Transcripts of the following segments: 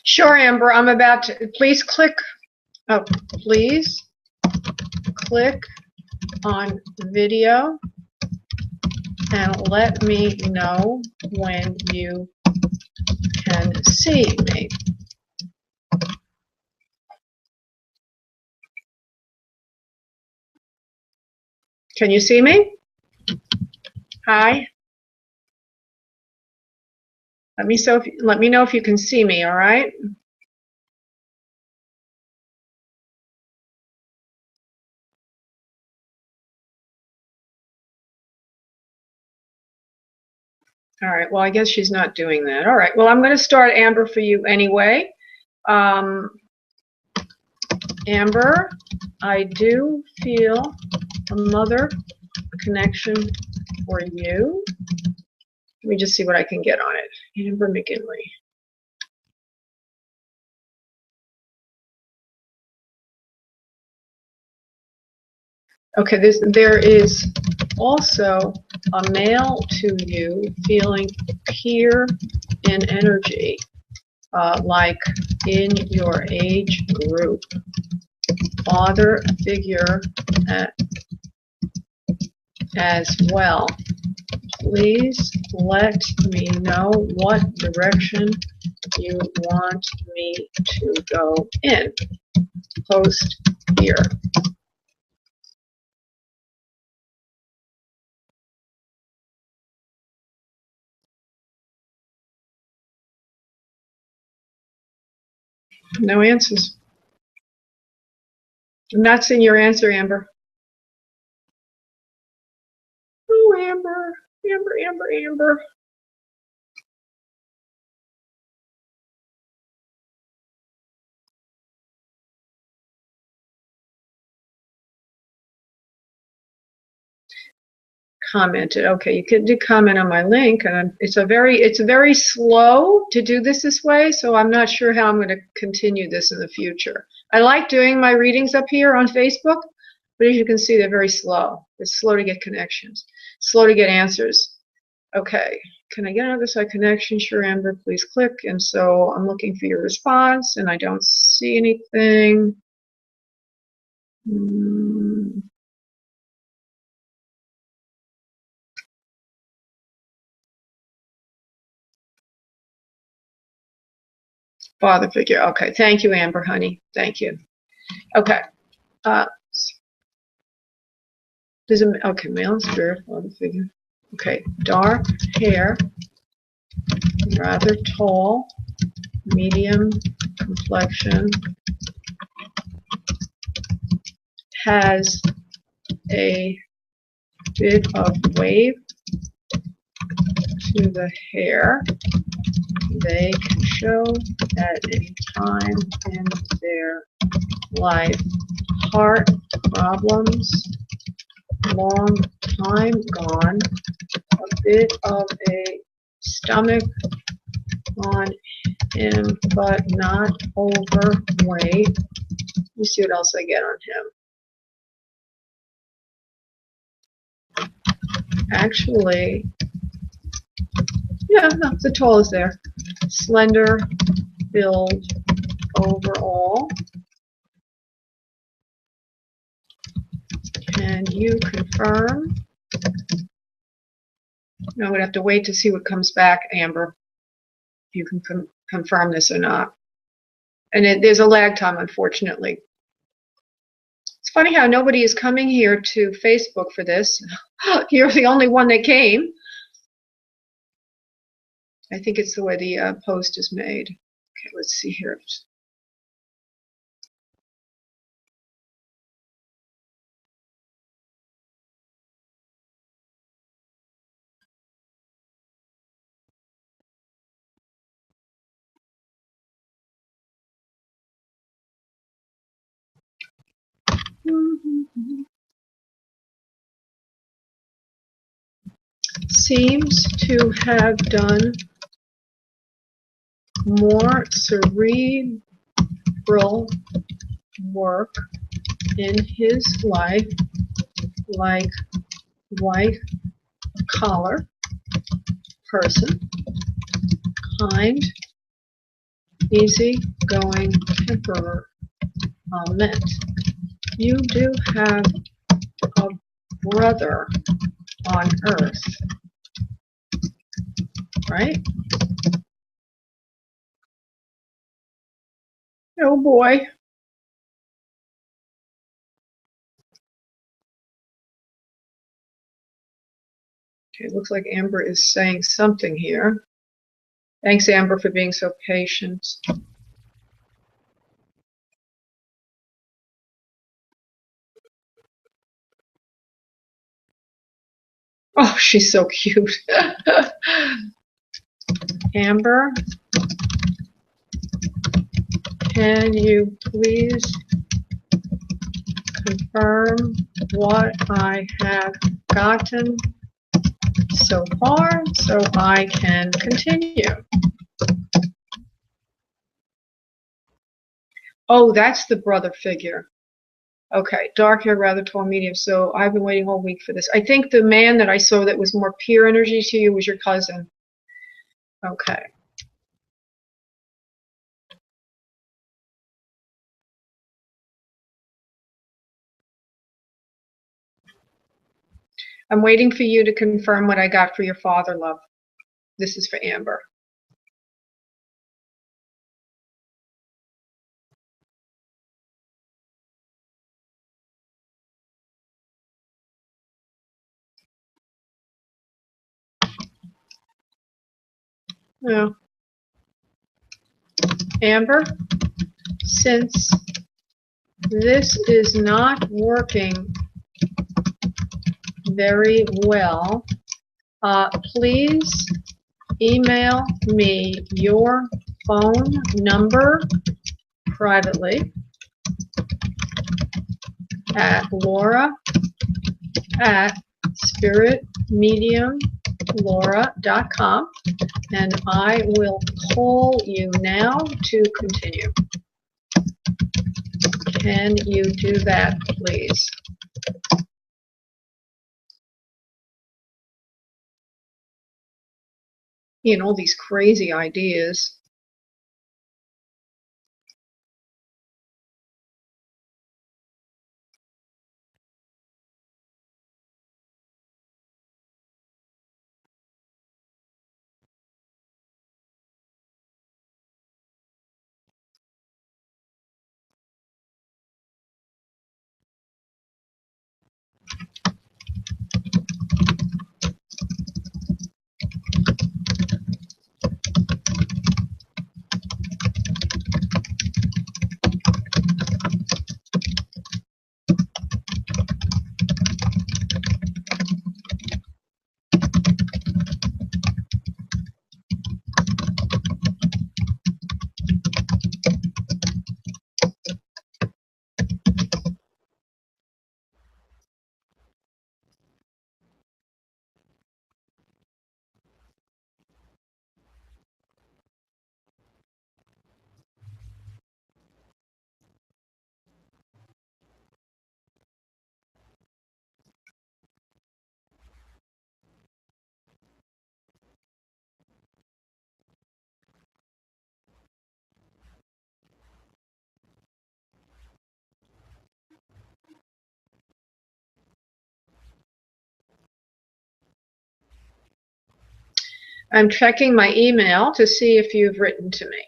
Sure, Amber, I'm about to, please click on video and let me know when you can see me. Can you see me? Hi. Let me know if you can see me, all right? All right, well, I guess she's not doing that. All right, well, I'm going to start Amber for you anyway. Amber, I do feel a mother connection for you. Let me just see what I can get on it. Amber McGinley. Okay, there is also a male to you feeling here in energy, like in your age group. Father figure as well. Please let me know what direction you want me to go in. Post here. No answers. I'm not seeing your answer, Amber. Oh, Amber, Amber, Amber, Amber. Commented. Okay, you can do comment on my link, and it's very slow to do this way, so I'm not sure how I'm going to continue this in the future. I like doing my readings up here on Facebook, but as you can see, they're very slow. It's slow to get connections, slow to get answers. Okay, can I get another side connection? Sure, Amber, please click. And so I'm looking for your response, and I don't see anything. Father figure. Okay, thank you, Amber, honey. Thank you. Okay. There's a, okay, male spirit, father figure. Okay, dark hair, rather tall, medium complexion, has a bit of wave to the hair. They can show at any time in their life. Heart problems, long time gone, a bit of a stomach on him, but not overweight. Let me see what else I get on him. Actually, yeah, no, the tall is there. Slender build overall. Can you confirm? No, we'd have to wait to see what comes back, Amber. You can confirm this or not. And there's a lag time, unfortunately. It's funny how nobody is coming here to Facebook for this. You're the only one that came. I think it's the way the post is made. Okay, let's see here. Seems to have done more cerebral work in his life, like white collar person, kind, easy-going temperament. You do have a brother on earth, right? Oh boy. Okay, it looks like Amber is saying something here. Thanks, Amber, for being so patient. Oh, she's so cute. Amber, can you please confirm what I have gotten so far so I can continue? Oh, that's the brother figure. Okay, dark hair, rather tall, medium. So I've been waiting all week for this. I think the man that I saw that was more pure energy to you was your cousin. Okay. I'm waiting for you to confirm what I got for your father, love. This is for Amber. No. Amber, since this is not working very well, please email me your phone number privately at laura@spiritmediumlaura.com, and I will call you now to continue. Can you do that, please? You know, all these crazy ideas. I'm checking my email to see if you've written to me.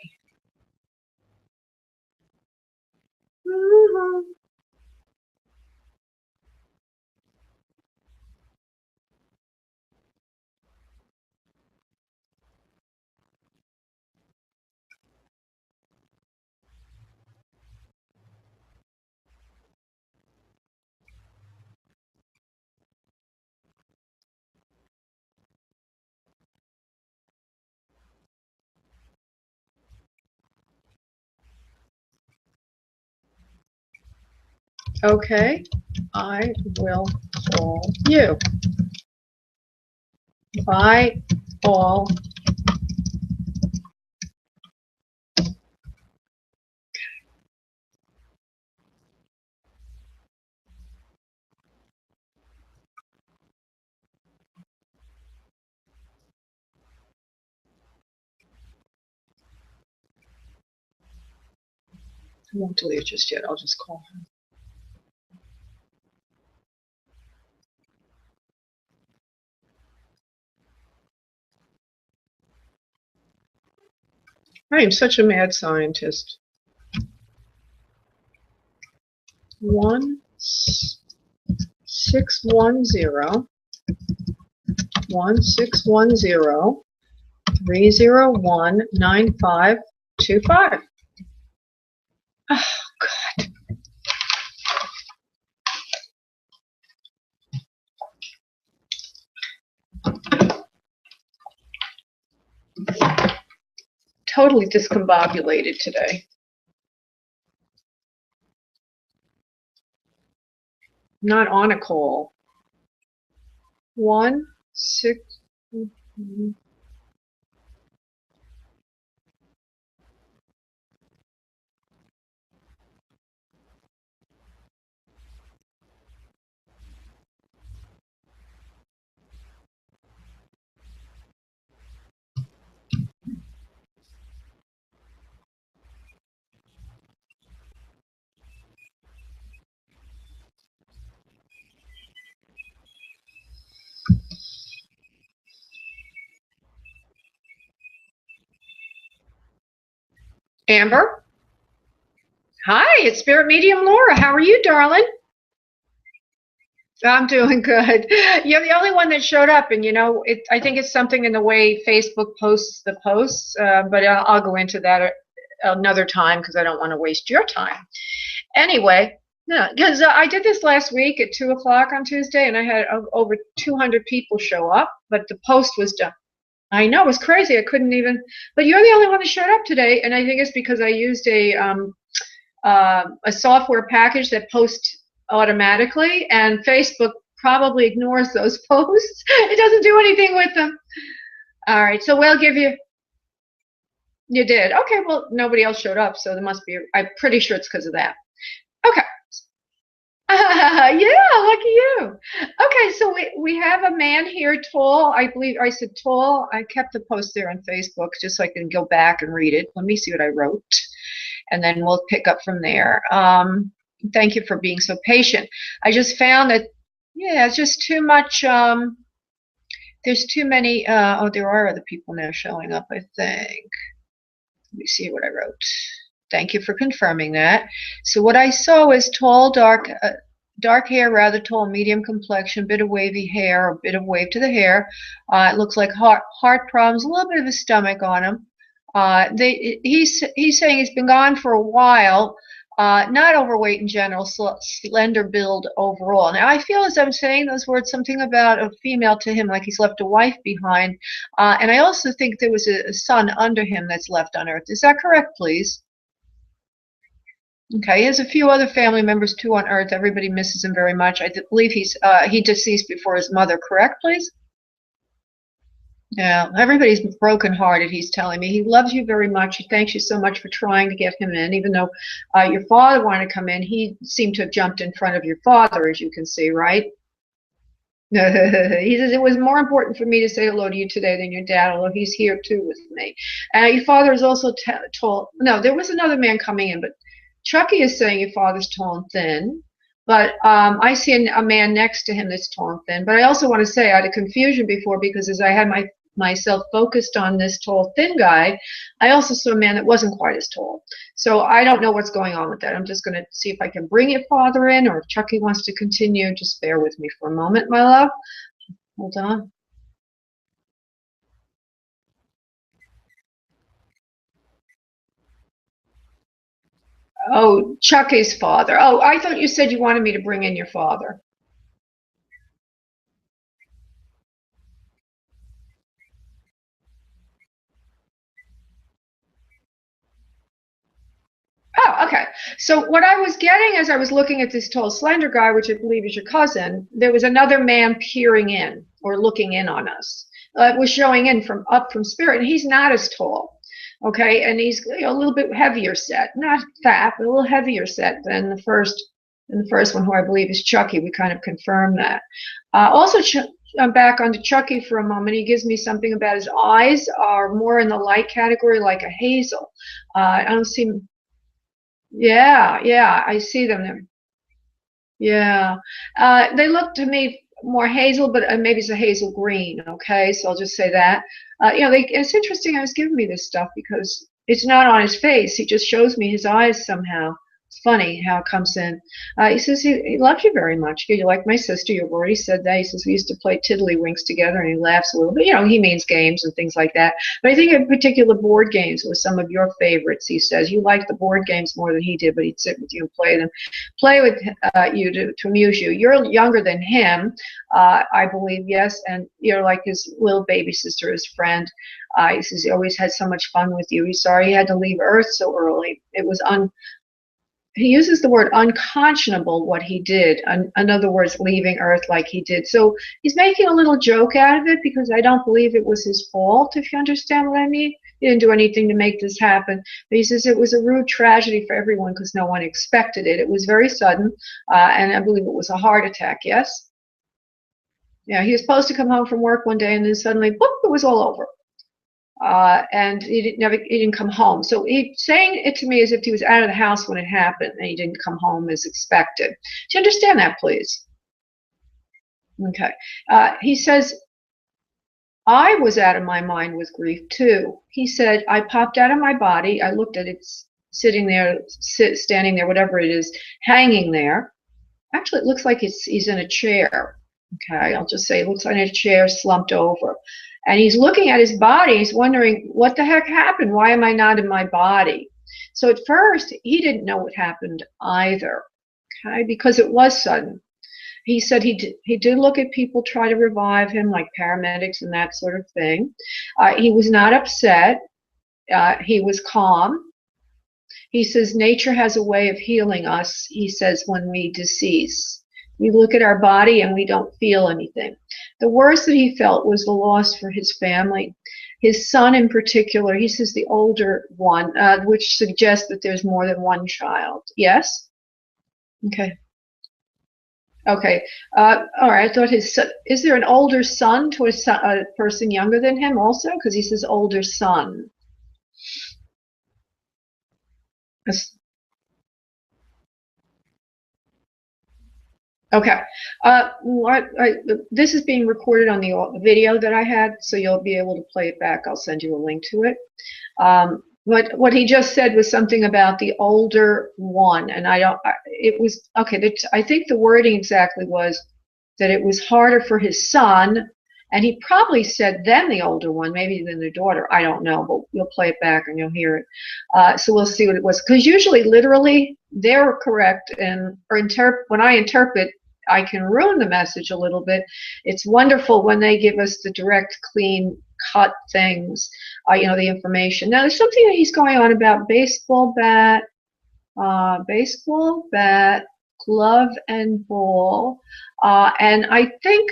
Okay, I will call you. Bye, all. I won't delete it just yet. I'll just call him. I am such a mad scientist. 1610 3019525. Oh, God. Totally discombobulated today. Not on a call. 1 6 Amber? Hi, it's Spirit Medium Laura. How are you, darling? I'm doing good. You're the only one that showed up, and I think it's something in the way Facebook posts the posts, but I'll go into that another time because I don't want to waste your time. Anyway, yeah, because I did this last week at 2 o'clock on Tuesday, and I had over 200 people show up, but the post was done. I know, it was crazy. I couldn't even, but you're the only one that showed up today, and I think it's because I used a software package that posts automatically, and Facebook probably ignores those posts. It doesn't do anything with them. All right, so we'll give you. You did. Okay, well, nobody else showed up, so there must be. I'm pretty sure it's because of that. Okay. Yeah, lucky you. Okay, so we have a man here, tall. I believe I said tall. I kept the post there on Facebook just so I can go back and read it. Let me see what I wrote, and then we'll pick up from there. Thank you for being so patient. I just found that, yeah, it's just too much. There's too many. Oh, there are other people now showing up, I think. Let me see what I wrote. Thank you for confirming that. So what I saw is tall, dark hair, rather tall, medium complexion, bit of wavy hair, a bit of wave to the hair. It looks like heart problems, a little bit of a stomach on him. He's saying he's been gone for a while. Not overweight in general, slender build overall. Now, I feel as I'm saying those words, something about a female to him, like he's left a wife behind. And I also think there was a son under him that's left on Earth. Is that correct, please? Okay, he has a few other family members too on Earth. Everybody misses him very much. I believe he deceased before his mother. Correct, please? Yeah, everybody's brokenhearted. He's telling me he loves you very much. He thanks you so much for trying to get him in, even though your father wanted to come in. He seemed to have jumped in front of your father, as you can see, right? He says it was more important for me to say hello to you today than your dad, although he's here too with me. Your father is also tall. No, there was another man coming in, but Chucky is saying your father's tall and thin. But I see a man next to him that's tall and thin. But I also want to say I had a confusion before because as I had my myself focused on this tall, thin guy, I also saw a man that wasn't quite as tall. So I don't know what's going on with that. I'm just going to see if I can bring your father in, or if Chucky wants to continue. Just bear with me for a moment, my love. Hold on. Oh, Chucky's father. Oh, I thought you said you wanted me to bring in your father. Oh, okay. So what I was getting as I was looking at this tall, slender guy, which I believe is your cousin, there was another man peering in or looking in on us. Was showing in from up from spirit, and he's not as tall. Okay, and he's a little bit heavier set, not fat, but a little heavier set than the first one, who I believe is Chucky. We kind of confirmed that. Also, I'm back onto Chucky for a moment. He gives me something about his eyes are more in the light category, like a hazel. I don't see. Yeah, yeah, I see them there. Yeah, they look to me more hazel, but maybe it's a hazel green. Okay, so I'll just say that. It's interesting. I was giving me this stuff because it's not on his face. He just shows me his eyes somehow. It's funny how it comes in. He says he loves you very much. You like my sister. You've already said that. He says we used to play tiddlywinks together, and he laughs a little bit. He means games and things like that. But I think in particular board games were some of your favorites. He says you liked the board games more than he did, but he'd sit with you and play them, play with you to amuse you. You're younger than him, I believe, yes, and you're like his little baby sister, his friend. He says he always had so much fun with you. He's sorry he had to leave Earth so early. It was he uses the word unconscionable what he did. In other words, leaving Earth like he did. So he's making a little joke out of it because I don't believe it was his fault, if you understand what I mean. He didn't do anything to make this happen. But he says it was a rude tragedy for everyone because no one expected it. It was very sudden, and I believe it was a heart attack, yes? Yeah, he was supposed to come home from work one day, and then suddenly, whoop, it was all over. And he didn't come home. So he's saying it to me as if he was out of the house when it happened, and he didn't come home as expected. Do you understand that, please? Okay. He says, I was out of my mind with grief too. He said, I popped out of my body. I looked at it sitting there, standing there, whatever it is, hanging there. Actually, it looks like he's in a chair. Okay, I'll just say it looks like a chair slumped over. And he's looking at his body. He's wondering, what the heck happened? Why am I not in my body? So at first, he didn't know what happened either, okay, because it was sudden. He said he did look at people try to revive him, like paramedics and that sort of thing. He was not upset. He was calm. He says nature has a way of healing us, he says, when we decease. We look at our body and we don't feel anything. The worst that he felt was the loss for his family. His son in particular, he says the older one, which suggests that there's more than one child. Yes? Okay. Okay. All right. I thought his son, is there an older son to a person younger than him also? Because he says older son. Okay. This is being recorded on the video that I had, so you'll be able to play it back. I'll send you a link to it. What he just said was something about the older one, and it was, okay, I think the wording exactly was that it was harder for his son, and he probably said then the older one, maybe than the daughter. I don't know, but you'll play it back and you'll hear it. So we'll see what it was. Because usually, literally, they're correct, and when I interpret, I can ruin the message a little bit. It's wonderful when they give us the direct, clean cut things, the information. Now, there's something that he's going on about baseball bat, glove and ball, and I think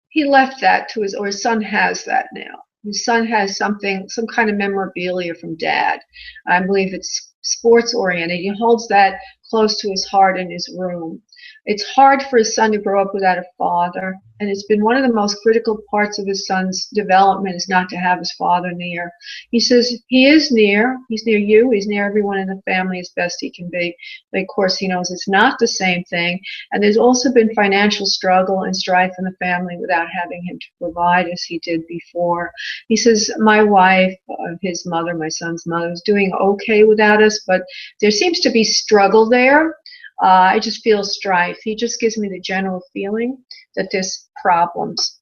he left that to or his son has that now. His son has some kind of memorabilia from Dad. I believe it's sports oriented. He holds that close to his heart in his room. It's hard for his son to grow up without a father, and it's been one of the most critical parts of his son's development is not to have his father near. He says he is near. He's near you. He's near everyone in the family as best he can be. But of course, he knows it's not the same thing. And there's also been financial struggle and strife in the family without having him to provide as he did before. He says, my wife, his mother, my son's mother, is doing okay without us, but there seems to be struggle there. I just feel strife. He just gives me the general feeling that there's problems.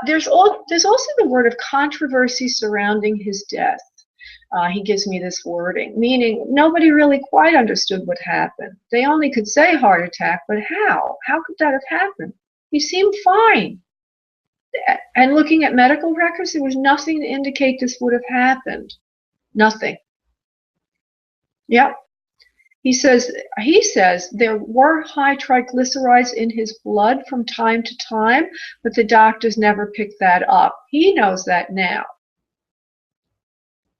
There's also the word of controversy surrounding his death. He gives me this wording, meaning nobody really quite understood what happened. They only could say heart attack, but how? How could that have happened? He seemed fine. And looking at medical records, there was nothing to indicate this would have happened. Nothing. Yep. He says there were high triglycerides in his blood from time to time, but the doctors never picked that up. He knows that now.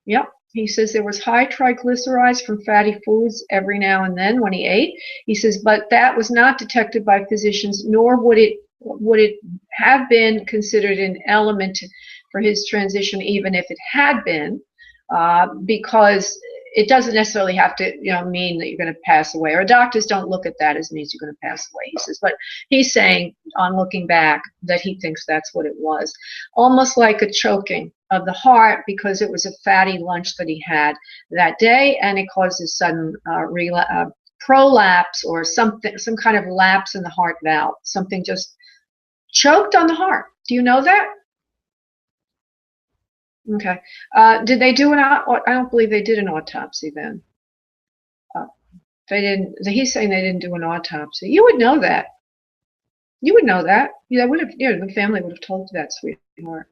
Yep. He says there was high triglycerides from fatty foods every now and then when he ate. He says, but that was not detected by physicians, nor would it have been considered an element for his transition, even if it had been, because it doesn't necessarily have to, mean that you're going to pass away. Or doctors don't look at that as means you're going to pass away. He says, but he's saying, on looking back, that he thinks that's what it was, almost like a choking of the heart because it was a fatty lunch that he had that day, and it causes sudden prolapse or something, some kind of lapse in the heart valve. Something just choked on the heart. Do you know that? Okay. Did they do I don't believe they did an autopsy then. They didn't. He's saying they didn't do an autopsy. You would know that. You would know that. Yeah, would have. Yeah, the family would have told you that, sweetheart.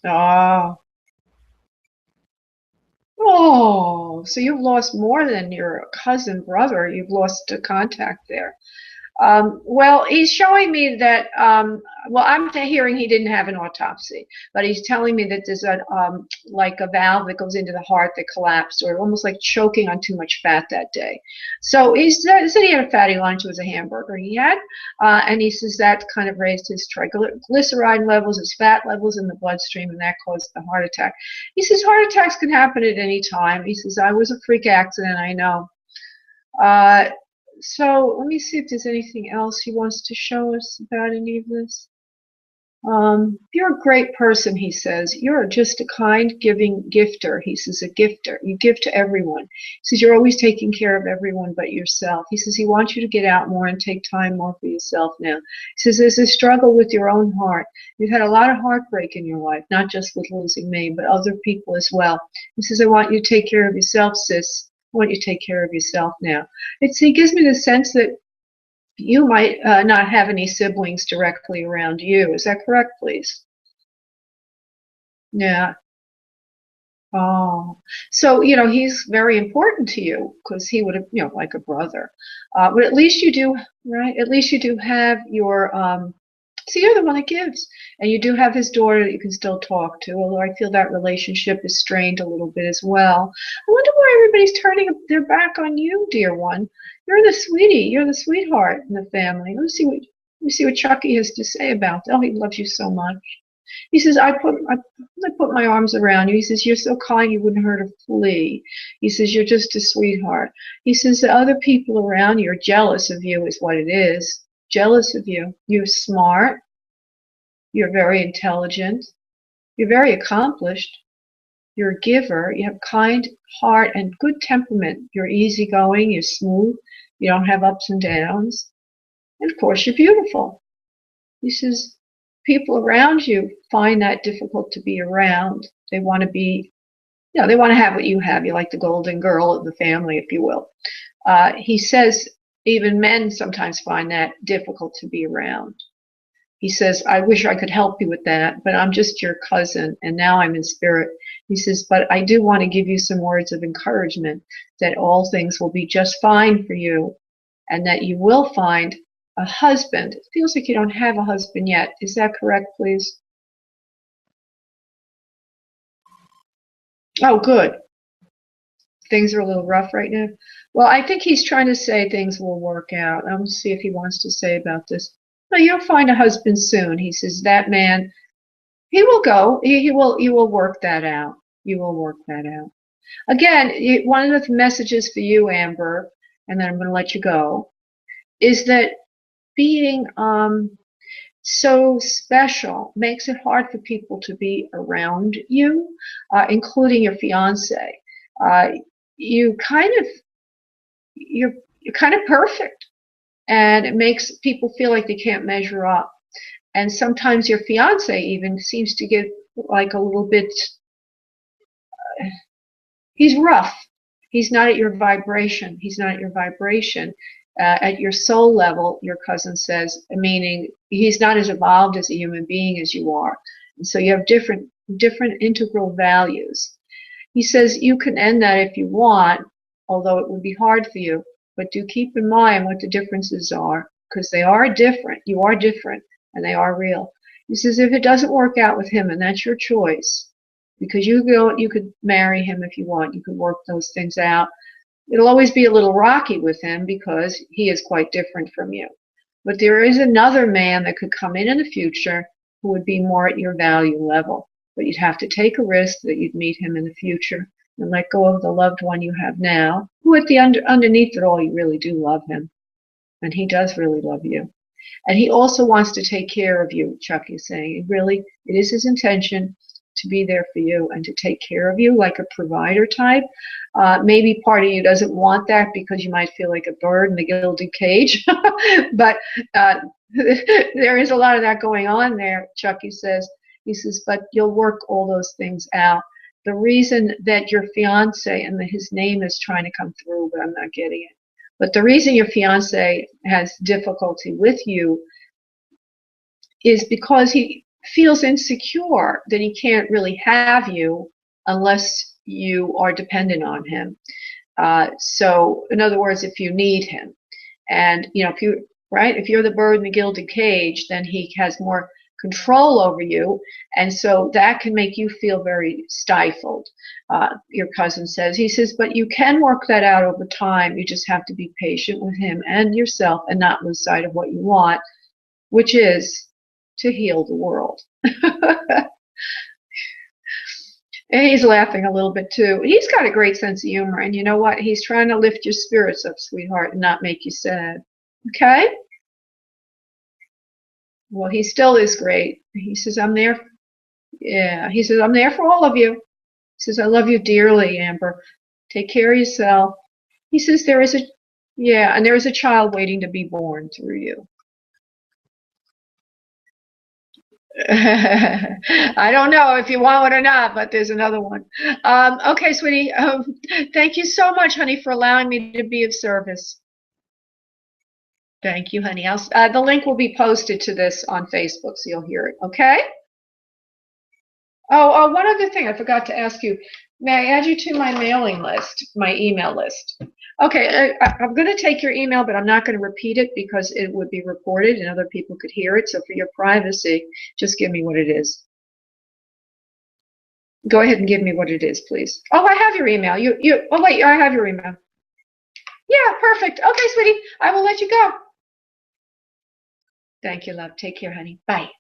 Oh. Oh. So you've lost more than your cousin brother. You've lost contact there. Well, he's showing me that, well, I'm hearing he didn't have an autopsy, but he's telling me that there's like a valve that goes into the heart that collapsed, or almost like choking on too much fat that day. So he said he had a fatty lunch. It was a hamburger he had, and he says that kind of raised his triglyceride levels, his fat levels in the bloodstream, and that caused the heart attack. He says heart attacks can happen at any time. He says, I was a freak accident, I know. So let me see if there's anything else he wants to show us about any of this. You're a great person, he says. You're just a kind, giving gifter. He says, a gifter. You give to everyone. He says, you're always taking care of everyone but yourself. He says, he wants you to get out more and take time more for yourself now. He says, there's a struggle with your own heart. You've had a lot of heartbreak in your life, not just with losing me, but other people as well. He says, I want you to take care of yourself, sis. I want you to take care of yourself now. He gives me the sense that you might not have any siblings directly around you. Is that correct, please? Yeah. Oh. So, he's very important to you because he would have, like a brother. But at least you do, right? At least you do have your, so you're the one that gives. And you do have his daughter that you can still talk to, although I feel that relationship is strained a little bit as well. I wonder why everybody's turning their back on you, dear one. You're the sweetie. You're the sweetheart in the family. Let me see what Chucky has to say about that. Oh, he loves you so much. He says, I put my arms around you. He says, you're so kind you wouldn't hurt a flea. He says, you're just a sweetheart. He says, the other people around you are jealous of you is what it is. Jealous of you. You're smart. You're very intelligent. You're very accomplished. You're a giver. You have kind heart and good temperament. You're easygoing. You're smooth. You don't have ups and downs. And of course, you're beautiful. He says, people around you find that difficult to be around. They want to be, they want to have what you have. You're like the golden girl of the family, if you will. He says even men sometimes find that difficult to be around. He says, I wish I could help you with that, but I'm just your cousin, and now I'm in spirit. He says, but I do want to give you some words of encouragement that all things will be just fine for you, and that you will find a husband. It feels like you don't have a husband yet. Is that correct, please? Oh, good. Things are a little rough right now. Well, I think he's trying to say things will work out. I'm going to see if he wants to say about this. No, you'll find a husband soon. He says that man, he will go. He will. You will work that out. You will work that out. Again, one of the messages for you, Amber, and then I'm going to let you go, is that being so special makes it hard for people to be around you, including your fiance. You kind of you're kind of perfect, and it makes people feel like they can't measure up. And sometimes your fiance even seems to get like a little bit. He's rough. He's not at your vibration. He's not at your vibration. At your soul level, your cousin says, meaning he's not as evolved as a human being as you are. And so you have different integral values. He says you can end that if you want, although it would be hard for you. But do keep in mind what the differences are, because they are different. You are different, and they are real. He says if it doesn't work out with him, and that's your choice, because you could marry him if you want. You could work those things out. It'll always be a little rocky with him because he is quite different from you. But there is another man that could come in the future who would be more at your value level. But you'd have to take a risk that you'd meet him in the future and let go of the loved one you have now, who at the underneath it all, you really do love him. And he does really love you. And he also wants to take care of you, Chuck is saying. It is his intention to be there for you and to take care of you like a provider type. Maybe part of you doesn't want that because you might feel like a bird in a gilded cage. But there is a lot of that going on there, Chucky says. He says, but you'll work all those things out. The reason that your fiance, and his name is trying to come through, but I'm not getting it. But the reason your fiance has difficulty with you is because he feels insecure that he can't really have you unless you are dependent on him. So in other words, if you need him, and if you're the bird in the gilded cage, then he has more control over you, and so that can make you feel very stifled. Your cousin says, he says, but you can work that out over time. You just have to be patient with him and yourself and not lose sight of what you want, which is to heal the world. And he's laughing a little bit too. He's got a great sense of humor, and you know what? He's trying to lift your spirits up, sweetheart, and not make you sad. Okay? Well, he still is great. He says, I'm there. Yeah, he says, I'm there for all of you. He says, I love you dearly, Amber. Take care of yourself. He says, there is a child waiting to be born through you. I don't know if you want one or not, but there's another one. Okay, sweetie. Thank you so much, honey, for allowing me to be of service. Thank you, honey. The link will be posted to this on Facebook, so you'll hear it. Okay? Oh, one other thing I forgot to ask you. May I add you to my mailing list, my email list? Okay, I'm going to take your email, but I'm not going to repeat it because it would be recorded and other people could hear it. So for your privacy, just give me what it is. Go ahead and give me what it is, please. Oh, I have your email. Oh, wait, I have your email. Yeah, perfect. Okay, sweetie, I will let you go. Thank you, love. Take care, honey. Bye.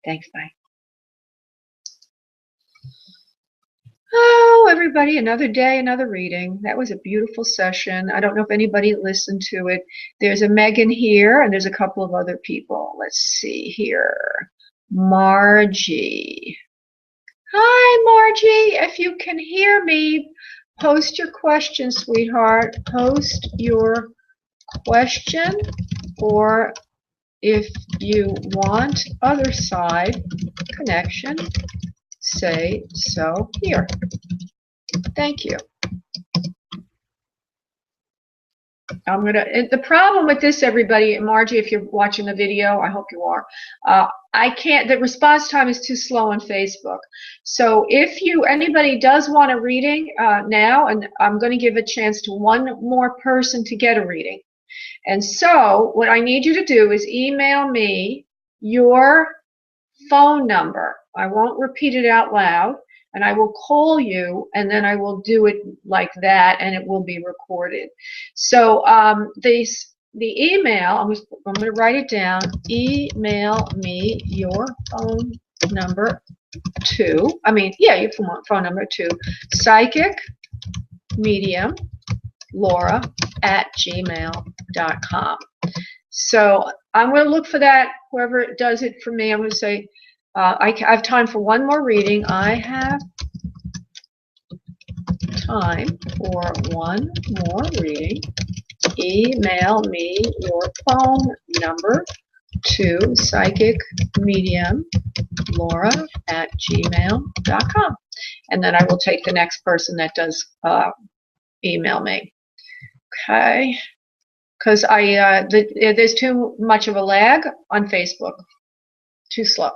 Thanks, bye. Oh, everybody, another day, another reading. That was a beautiful session. I don't know if anybody listened to it. There's a Megan here, and there's a couple of other people. Let's see here. Margie. Hi, Margie. If you can hear me, post your question, sweetheart. Post your question, or if you want other side connection, say so here. Thank you. The problem with this, everybody, Margie, if you're watching the video, I hope you are, the response time is too slow on Facebook. So if anybody does want a reading now, and I'm going to give a chance to one more person to get a reading. And so what I need you to do is email me your phone number. I won't repeat it out loud. and I will call you, and then I will do it like that, and it will be recorded. So the email, I'm going to write it down. Email me your phone number to, your phone number to psychic medium Laura at gmail.com. So I'm going to look for that. Whoever does it for me, I'm going to say, I have time for one more reading. I have time for one more reading. Email me your phone number to psychic medium Laura at gmail.com. And then I will take the next person that does email me. Okay. Because there's too much of a lag on Facebook. Too slow.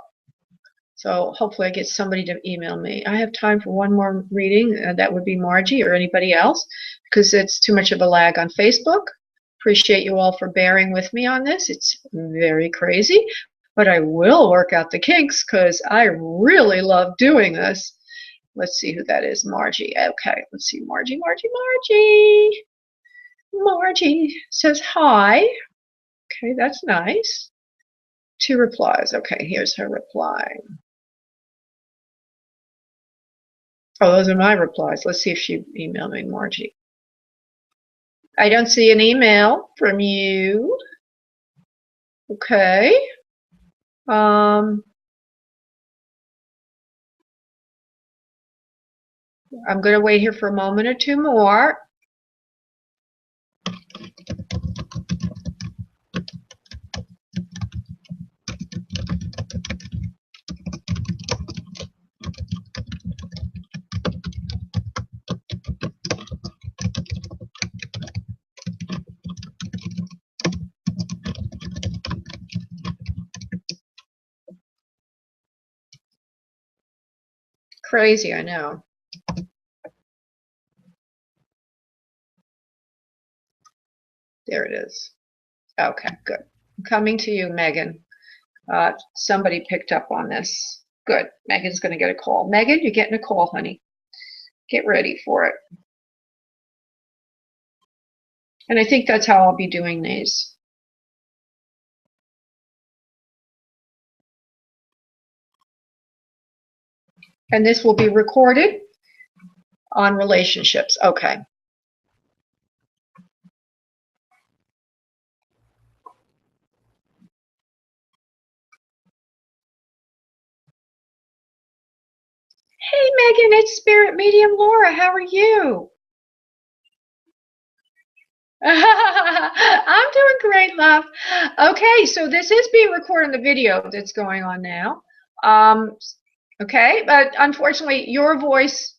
So hopefully I get somebody to email me. I have time for one more reading. That would be Margie or anybody else, because it's too much of a lag on Facebook. Appreciate you all for bearing with me on this. It's very crazy, but I will work out the kinks because I really love doing this. Let's see who that is. Margie. Okay, let's see. Margie says hi. Okay, that's nice. 2 replies. Okay, here's her reply. Oh, those are my replies. Let's see if she emailed me, Margie. I don't see an email from you. Okay. I'm going to wait here for a moment or two more. Crazy, I know. There it is. Okay, good. I'm coming to you, Megan. Somebody picked up on this. Good. Megan's going to get a call. Megan, you're getting a call, honey. Get ready for it. And I think that's how I'll be doing these. And this will be recorded on relationships. Okay. Hey, Megan, it's Spirit Medium Laura. How are you? I'm doing great, love. Okay, so this is being recorded on the video that's going on now. Okay, but unfortunately, your voice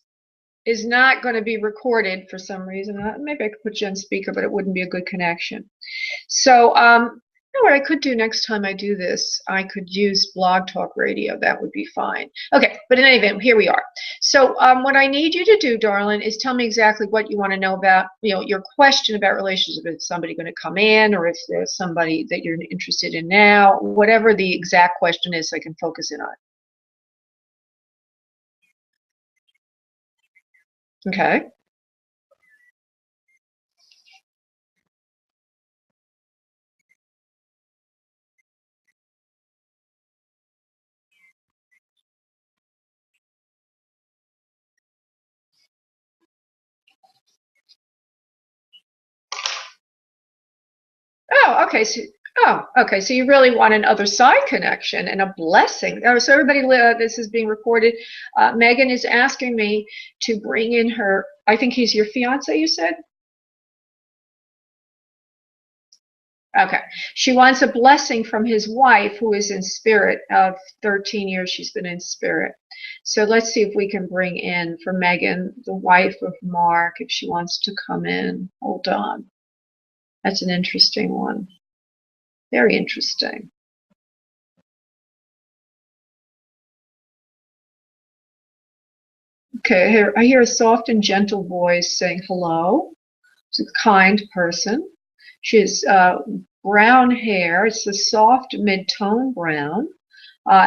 is not going to be recorded for some reason. Maybe I could put you on speaker, but it wouldn't be a good connection. So, you know what I could do next time I do this? I could use Blog Talk Radio. That would be fine. Okay, but in any event, here we are. So, what I need you to do, darling, is tell me exactly what you want to know about, your question about relationships. Is somebody going to come in, or if there's somebody that you're interested in now? Whatever the exact question is, so I can focus in on it. Okay. Oh, okay. So you really want an other side connection and a blessing. Oh, so everybody, this is being recorded. Megan is asking me to bring in her. I think he's your fiance. You said. Okay. She wants a blessing from his wife, who is in spirit. Of 13 years she's been in spirit. So let's see if we can bring in for Megan, the wife of Mark, if she wants to come in. Hold on. That's an interesting one. Very interesting. Okay, I hear a soft and gentle voice saying hello. She's a kind person. She has brown hair. It's a soft mid-tone brown.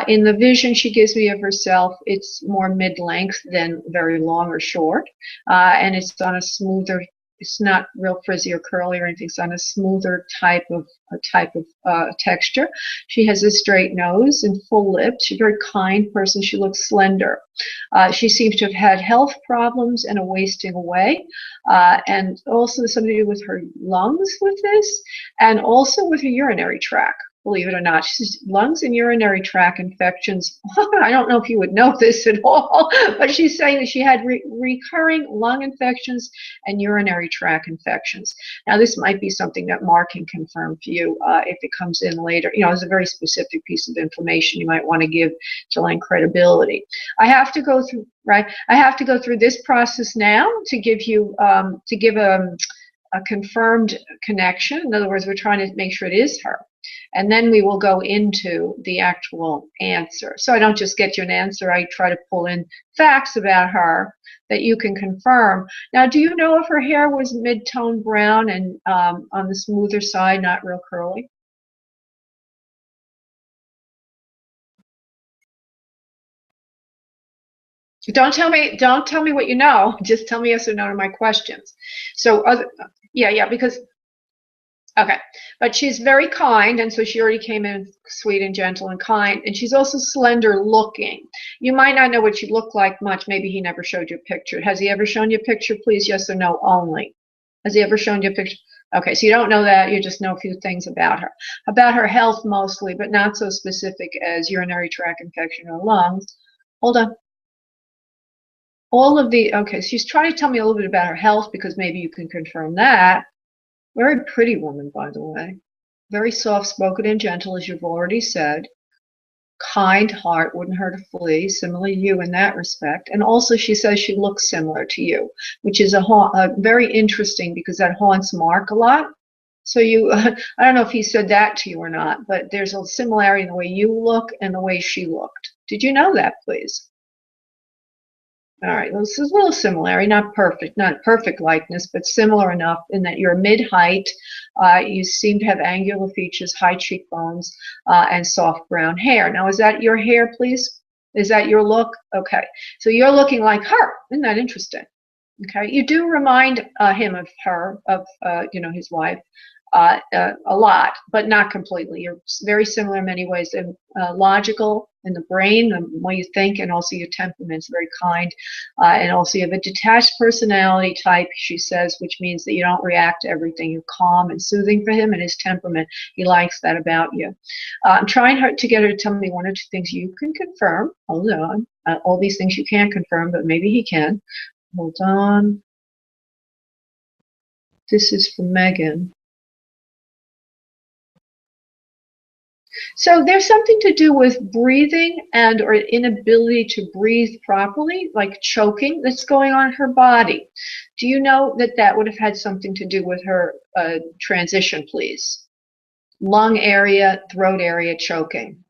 In the vision she gives me of herself, it's more mid-length than very long or short, and it's on a smoother. It's not real frizzy or curly or anything. It's on a smoother type of texture. She has a straight nose and full lips. She's a very kind person. She looks slender. She seems to have had health problems and a wasting away, and also something to do with her lungs with this, and also with her urinary tract. Believe it or not, she's lungs and urinary tract infections. I don't know if you would know this at all, but she's saying that she had recurring lung infections and urinary tract infections. Now, this might be something that Mark can confirm for you if it comes in later. You know, it's a very specific piece of information you might want to give to lend credibility. I have to go through, right? I have to go through this process now to give you, a confirmed connection. In other words, we're trying to make sure it is her. And then we will go into the actual answer. So I don't just get you an answer. I try to pull in facts about her that you can confirm. Now, do you know if her hair was mid-tone brown and on the smoother side, not real curly? Don't tell me what you know. Just tell me yes or no to my questions. So, yeah, because okay, but she's very kind, and so she already came in sweet and gentle and kind, and she's also slender looking. You might not know what she looked like much. Maybe he never showed you a picture. Has he ever shown you a picture? Please, yes or no only. Has he ever shown you a picture? Okay, so you don't know that. You just know a few things about her health mostly, but not so specific as urinary tract infection or lungs. Hold on. Okay, so she's trying to tell me a little bit about her health because maybe you can confirm that. Very pretty woman, by the way. Very soft-spoken and gentle, as you've already said. Kind heart, wouldn't hurt a flea, similar to you in that respect. And also she says she looks similar to you, which is very interesting because that haunts Mark a lot. So I don't know if he said that to you or not, but there's a similarity in the way you look and the way she looked. Did you know that, please? All right, well, this is a little similarity, not perfect likeness, but similar enough in that you're mid-height. You seem to have angular features, high cheekbones, and soft brown hair. Now, is that your hair, please? Is that your look? Okay, so you're looking like her. Isn't that interesting? Okay, you do remind him of her, his wife, a lot, but not completely. You're very similar in many ways, and logical in the brain, the way you think, and also your temperament's very kind, and also you have a detached personality type, she says, which means that you don't react to everything. You're calm and soothing for him, and his temperament, he likes that about you. I'm trying to get her to tell me one or two things you can confirm. Hold on. All these things you can't confirm, but maybe he can. Hold on. This is from Megan. So there's something to do with breathing and or inability to breathe properly, like choking, that's going on in her body. Do you know that that would have had something to do with her transition, please? Lung area, throat area, choking.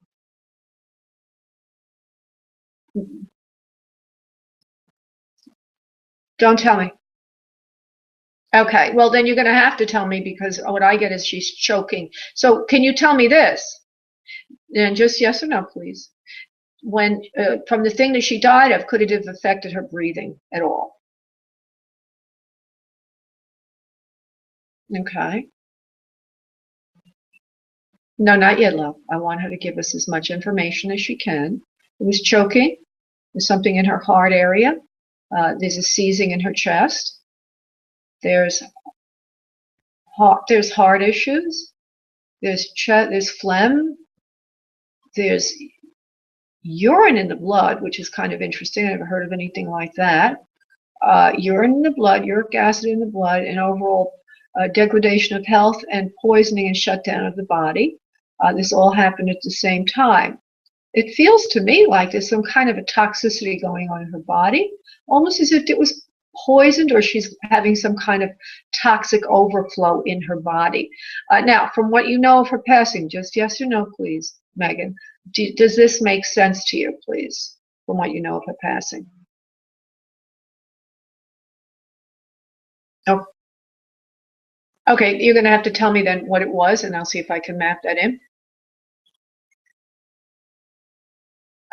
Don't tell me. Okay, well then you're going to have to tell me because what I get is she's choking. So can you tell me this? And just yes or no, please. When from the thing that she died of, could it have affected her breathing at all? Okay. No, not yet, love. I want her to give us as much information as she can. It was choking. There's something in her heart area. There's a seizing in her chest. There's heart issues. There's phlegm. There's urine in the blood, which is kind of interesting. I never heard of anything like that. Urine in the blood, uric acid in the blood, and overall degradation of health and poisoning and shutdown of the body. This all happened at the same time. It feels to me like there's some kind of a toxicity going on in her body, almost as if it was poisoned or she's having some kind of toxic overflow in her body. Now, from what you know of her passing, just yes or no, please, Megan. Does this make sense to you, please, from what you know of her passing? Oh, okay, you're going to have to tell me then what it was, and I'll see if I can map that in.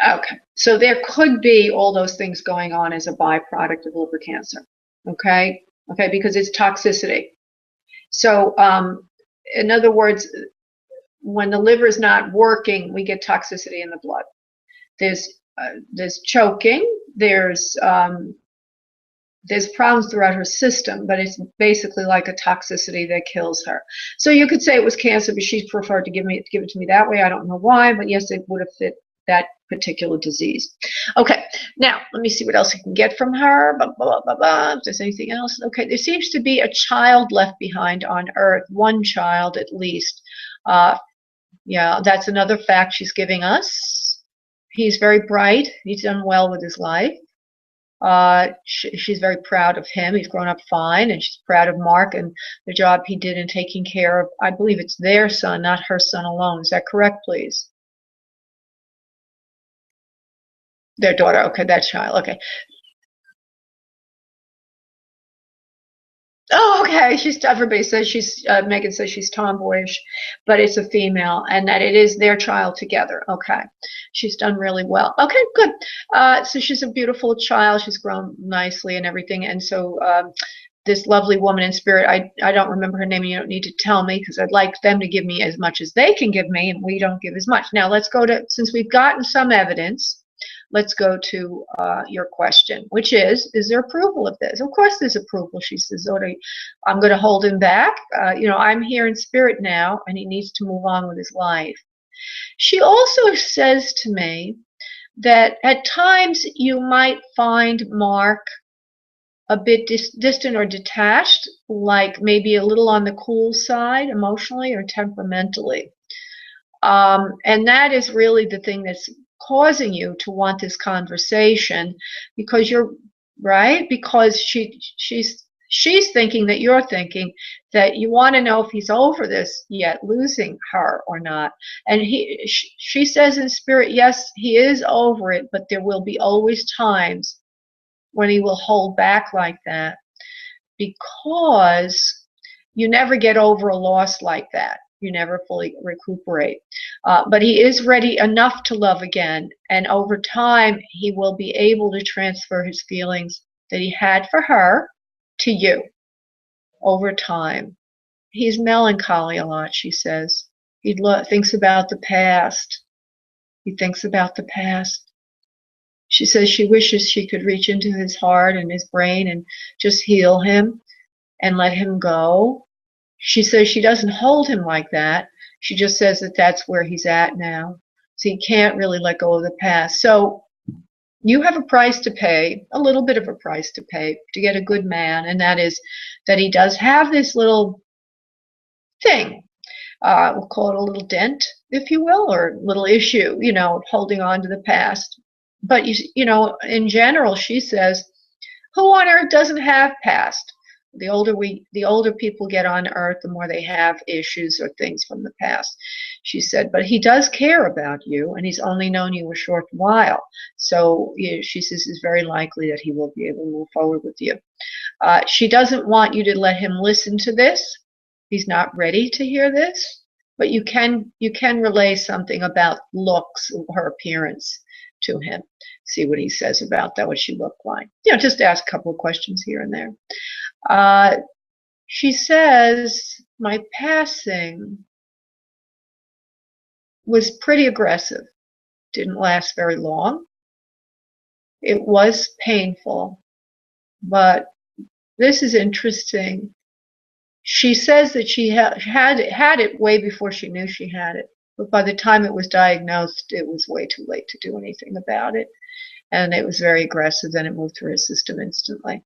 Okay. So there could be all those things going on as a byproduct of liver cancer. Okay. Okay. Because it's toxicity. So, in other words, when the liver is not working, we get toxicity in the blood. There's choking. There's problems throughout her system, but it's basically like a toxicity that kills her. So you could say it was cancer, but she preferred to give it to me that way. I don't know why, but yes, it would have fit that particular disease. Okay, now let me see what else I can get from her. Blah, blah, blah, blah. If there's anything else, okay, there seems to be a child left behind on Earth, one child at least. Yeah, that's another fact she's giving us. He's very bright. He's done well with his life. She's very proud of him. He's grown up fine, and she's proud of Mark and the job he did in taking care of, I believe it's their son, not her son alone. Is that correct, please? Their daughter. Okay, that child. Okay. Oh, okay. Everybody says Megan says she's tomboyish, but it's a female, and that it is their child together. Okay. She's done really well. Okay, good. So she's a beautiful child. She's grown nicely and everything. And so this lovely woman in spirit, I don't remember her name, and you don't need to tell me because I'd like them to give me as much as they can give me, and we don't give as much. Now let's go to, since we've gotten some evidence, let's go to your question, which is there approval of this? Of course there's approval. She says, I'm going to hold him back. I'm here in spirit now, and he needs to move on with his life. She also says to me that at times you might find Mark a bit distant or detached, like maybe a little on the cool side emotionally or temperamentally. And that is really the thing that's causing you to want this conversation, because you're right, because she's thinking that you're thinking that you want to know if he's over this yet, losing her or not. And she says in spirit, yes, he is over it, but there will be always times when he will hold back like that, because you never get over a loss like that. You never fully recuperate. But he is ready enough to love again. And over time, he will be able to transfer his feelings that he had for her to you over time. He's melancholy a lot, she says. He thinks about the past. He thinks about the past. She says she wishes she could reach into his heart and his brain and just heal him and let him go. She says she doesn't hold him like that. She just says that that's where he's at now. So he can't really let go of the past. So you have a price to pay, a little bit of a price to pay to get a good man, and that is that he does have this little thing. We'll call it a little dent, if you will, or little issue, holding on to the past. But, in general, she says, who on earth doesn't have past? The older people get on earth, the more they have issues or things from the past. She said, but he does care about you, and he's only known you a short while. So she says it's very likely that he will be able to move forward with you. She doesn't want you to let him listen to this. He's not ready to hear this, but you can relay something about looks, her appearance, to him. See what he says about that, what she looked like. Just ask a couple of questions here and there. She says, my passing was pretty aggressive. Didn't last very long. It was painful, but this is interesting. She says that she had it way before she knew she had it. But by the time it was diagnosed, it was way too late to do anything about it. And it was very aggressive, and it moved through her system instantly.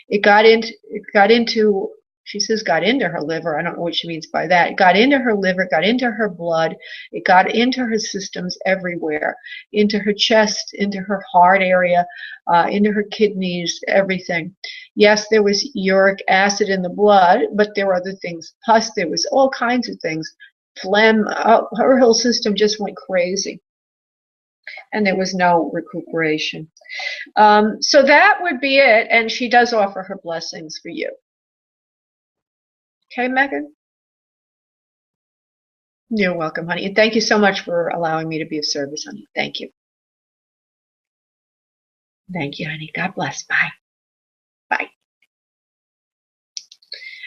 It got into, she says, got into her liver. I don't know what she means by that. It got into her liver, got into her blood. It got into her systems everywhere, into her chest, into her heart area, into her kidneys, everything. Yes, there was uric acid in the blood, but there were other things. Pus, there was all kinds of things. Phlegm, her whole system just went crazy. And there was no recuperation. So that would be it. And she does offer her blessings for you. Okay, Megan? You're welcome, honey. And thank you so much for allowing me to be of service, honey. Thank you. Thank you, honey. God bless. Bye. Bye.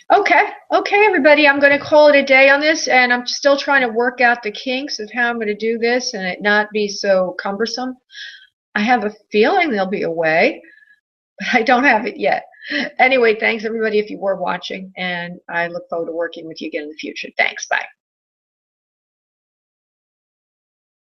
Okay, everybody. I'm going to call it a day on this, and I'm still trying to work out the kinks of how I'm going to do this and it not be so cumbersome. I have a feeling there'll be a way, but I don't have it yet. Anyway, thanks everybody if you were watching, and I look forward to working with you again in the future. Thanks. Bye.